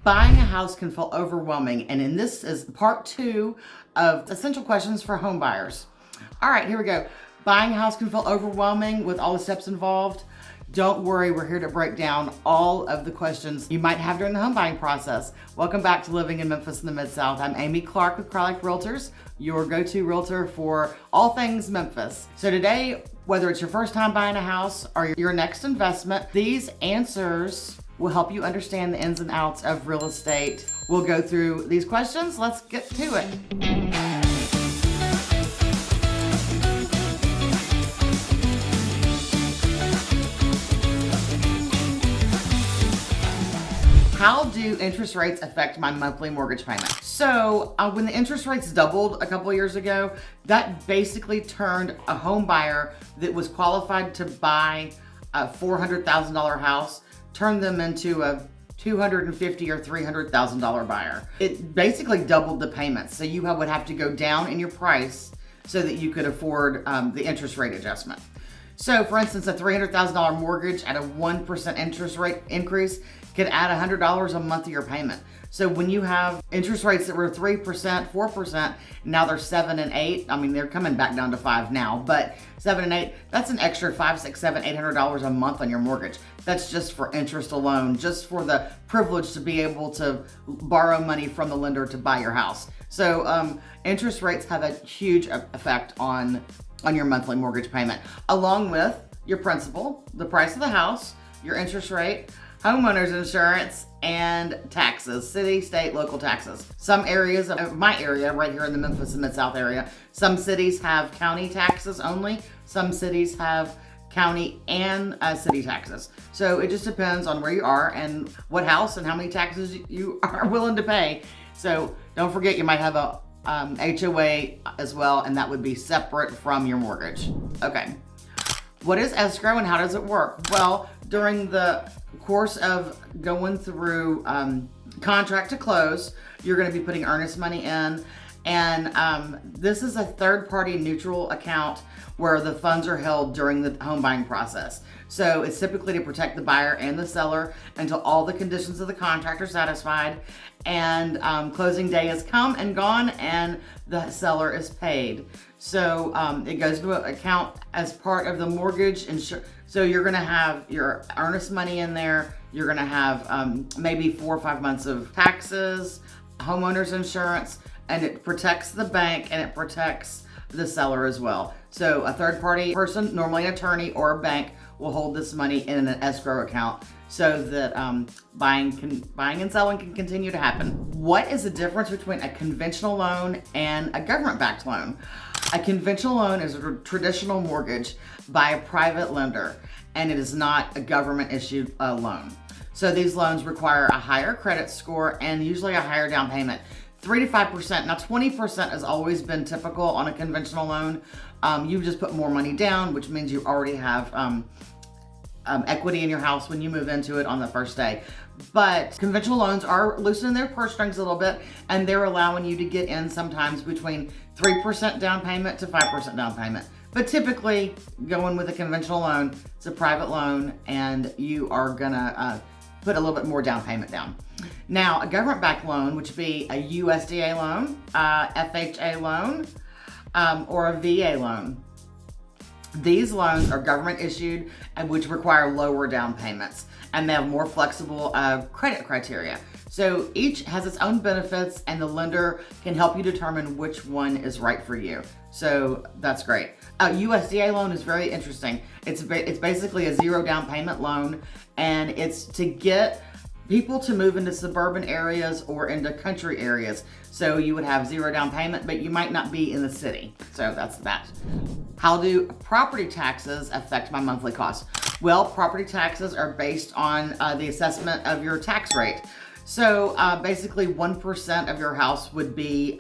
Buying a house can feel overwhelming, and this is part 2 of essential questions for home buyers. All right, here we go. Buying a house can feel overwhelming with all the steps involved. Don't worry, we're here to break down all of the questions you might have during the home buying process. Welcome back to Living in Memphis in the Mid-South. I'm Amy Clark with Crowlike Realtors, your go-to realtor for all things Memphis. So today, whether it's your first time buying a house or your next investment, these answers will help you understand the ins and outs of real estate. We'll go through these questions. Let's get to it. How do interest rates affect my monthly mortgage payment? So when the interest rates doubled a couple of years ago, that basically turned a home buyer that was qualified to buy a $400,000 house, turned them into a $250,000 or $300,000 buyer. It basically doubled the payments. So you would have to go down in your price so that you could afford the interest rate adjustment. So for instance, a $300,000 mortgage at a 1% interest rate increase could add $100 a month to your payment. So when you have interest rates that were 3%, 4%, now they're 7 and 8. I mean, they're coming back down to 5 now, but 7 and 8, that's an extra $500, $600, $700, $800 a month on your mortgage. That's just for interest alone, just for the privilege to be able to borrow money from the lender to buy your house. So interest rates have a huge effect on your monthly mortgage payment, along with your principal, the price of the house, your interest rate, homeowner's insurance, and taxes, city, state, local taxes. Some areas of my area, right here in the Memphis and Mid-South area, some cities have county taxes only. Some cities have county and city taxes. So it just depends on where you are and what house and how many taxes you are willing to pay. So don't forget, you might have a HOA as well, and that would be separate from your mortgage. Okay. What is escrow and how does it work? Well, during the course of going through contract to close, you're going to be putting earnest money in, and this is a third-party neutral account where the funds are held during the home buying process. So it's typically to protect the buyer and the seller until all the conditions of the contract are satisfied and closing day has come and gone and the seller is paid. So it goes to an account as part of the mortgage. So you're gonna have your earnest money in there. You're gonna have maybe 4 or 5 months of taxes, homeowner's insurance, and it protects the bank and it protects the seller as well. So a third party person, normally an attorney or a bank, will hold this money in an escrow account so that buying and selling can continue to happen. What is the difference between a conventional loan and a government-backed loan? A conventional loan is a traditional mortgage by a private lender, and it is not a government-issued loan. So these loans require a higher credit score and usually a higher down payment. 3 to 5%. Now 20% has always been typical on a conventional loan. You just put more money down, which means you already have equity in your house when you move into it on the first day. But conventional loans are loosening their purse strings a little bit, and they're allowing you to get in sometimes between 3% down payment to 5% down payment. But typically, going with a conventional loan, it's a private loan, and you are gonna put a little bit more down payment down. Now, a government-backed loan, which would be a USDA loan, FHA loan, or a VA loan. These loans are government issued, which require lower down payments, and they have more flexible credit criteria. So each has its own benefits, and the lender can help you determine which one is right for you. So that's great. A USDA loan is very interesting. It's basically a zero down payment loan, and it's to get people to move into suburban areas or into country areas. So you would have zero down payment, but you might not be in the city. So that's that. How do property taxes affect my monthly costs? Well, property taxes are based on the assessment of your tax rate. So basically 1% of your house would be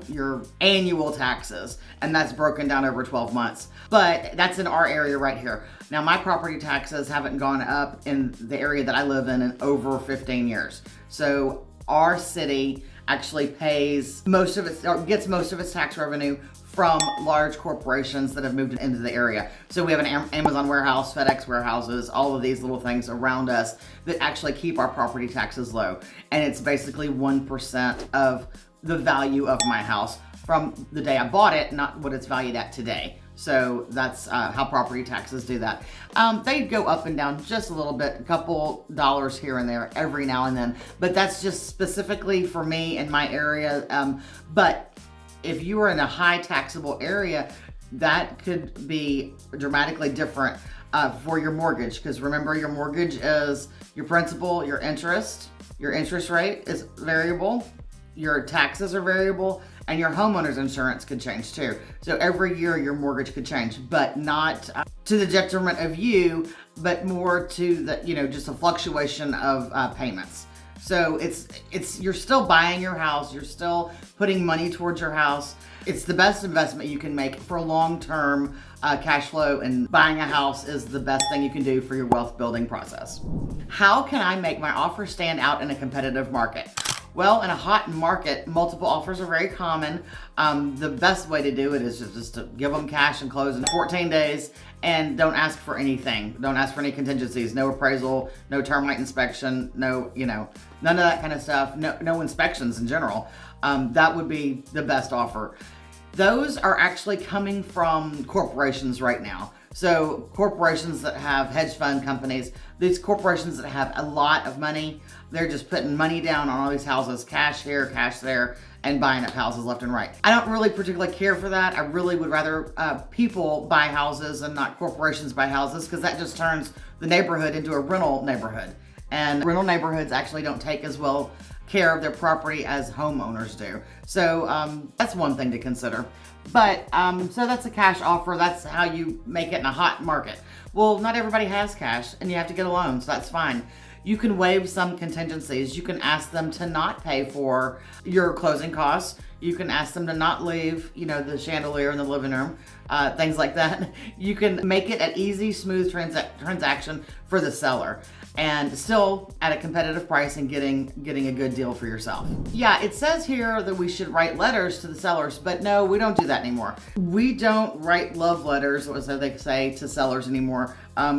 your annual taxes, and that's broken down over 12 months. But that's in our area right here. Now, my property taxes haven't gone up in the area that I live in over 15 years. So our city actually pays most of its, or gets most of its tax revenue from large corporations that have moved into the area. So we have an Amazon warehouse, FedEx warehouses, all of these little things around us that actually keep our property taxes low. And it's basically 1% of the value of my house from the day I bought it, not what it's valued at today. So that's how property taxes do that. They go up and down just a little bit, a couple dollars here and there every now and then, but that's just specifically for me in my area. But if you are in a high taxable area, that could be dramatically different for your mortgage, because remember, your mortgage is your principal, your interest rate is variable, your taxes are variable, and your homeowner's insurance could change too. So every year your mortgage could change, but not to the detriment of you, but more to the, just a fluctuation of payments. So you're still buying your house, you're still putting money towards your house. It's the best investment you can make for long-term cash flow, and buying a house is the best thing you can do for your wealth building process. How can I make my offer stand out in a competitive market? Well, in a hot market, multiple offers are very common. The best way to do it is just to give them cash and close in 14 days, and don't ask for anything. Don't ask for any contingencies, no appraisal, no termite inspection, no, none of that kind of stuff, no inspections in general. That would be the best offer. Those are actually coming from corporations right now. So corporations that have hedge fund companies, these corporations that have a lot of money, they're just putting money down on all these houses, cash here, cash there, and buying up houses left and right. I don't really particularly care for that. I really would rather people buy houses and not corporations buy houses, because that just turns the neighborhood into a rental neighborhood. And rental neighborhoods actually don't take as well care of their property as homeowners do. So that's one thing to consider. But so that's a cash offer. That's how you make it in a hot market. Well, not everybody has cash, and you have to get a loan, so that's fine. You can waive some contingencies. You can ask them to not pay for your closing costs. You can ask them to not leave, the chandelier in the living room, things like that. You can make it an easy, smooth transaction for the seller, and still at a competitive price and getting a good deal for yourself. Yeah, it says here that we should write letters to the sellers, but no, we don't do that anymore. We don't write love letters, as they say, to sellers anymore.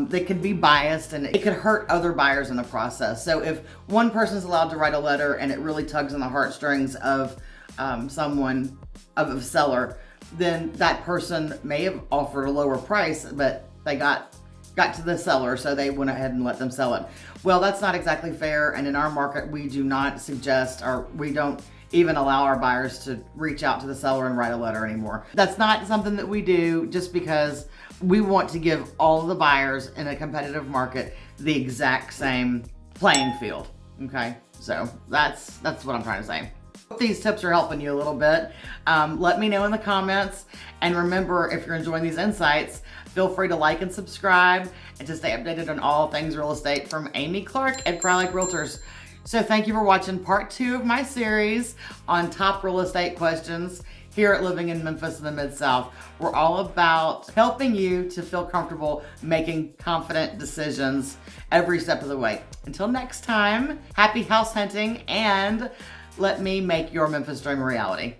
They can be biased, and it could hurt other buyers in the process. So if one person's allowed to write a letter and it really tugs on the heartstrings of someone, of a seller, then that person may have offered a lower price, but they got to the seller, so they went ahead and let them sell it. Well, that's not exactly fair, and in our market, we do not suggest, or we don't even allow our buyers to reach out to the seller and write a letter anymore. That's not something that we do, just because we want to give all of the buyers in a competitive market the exact same playing field, okay? So that's what I'm trying to say. Hope these tips are helping you a little bit. Let me know in the comments, and remember, if you're enjoying these insights, feel free to like and subscribe, and to stay updated on all things real estate from Amy Clark at Cry Like Realtors. So thank you for watching part 2 of my series on top real estate questions here at Living in Memphis in the Mid-South. We're all about helping you to feel comfortable making confident decisions every step of the way. Until next time, happy house hunting, and let me make your Memphis dream a reality.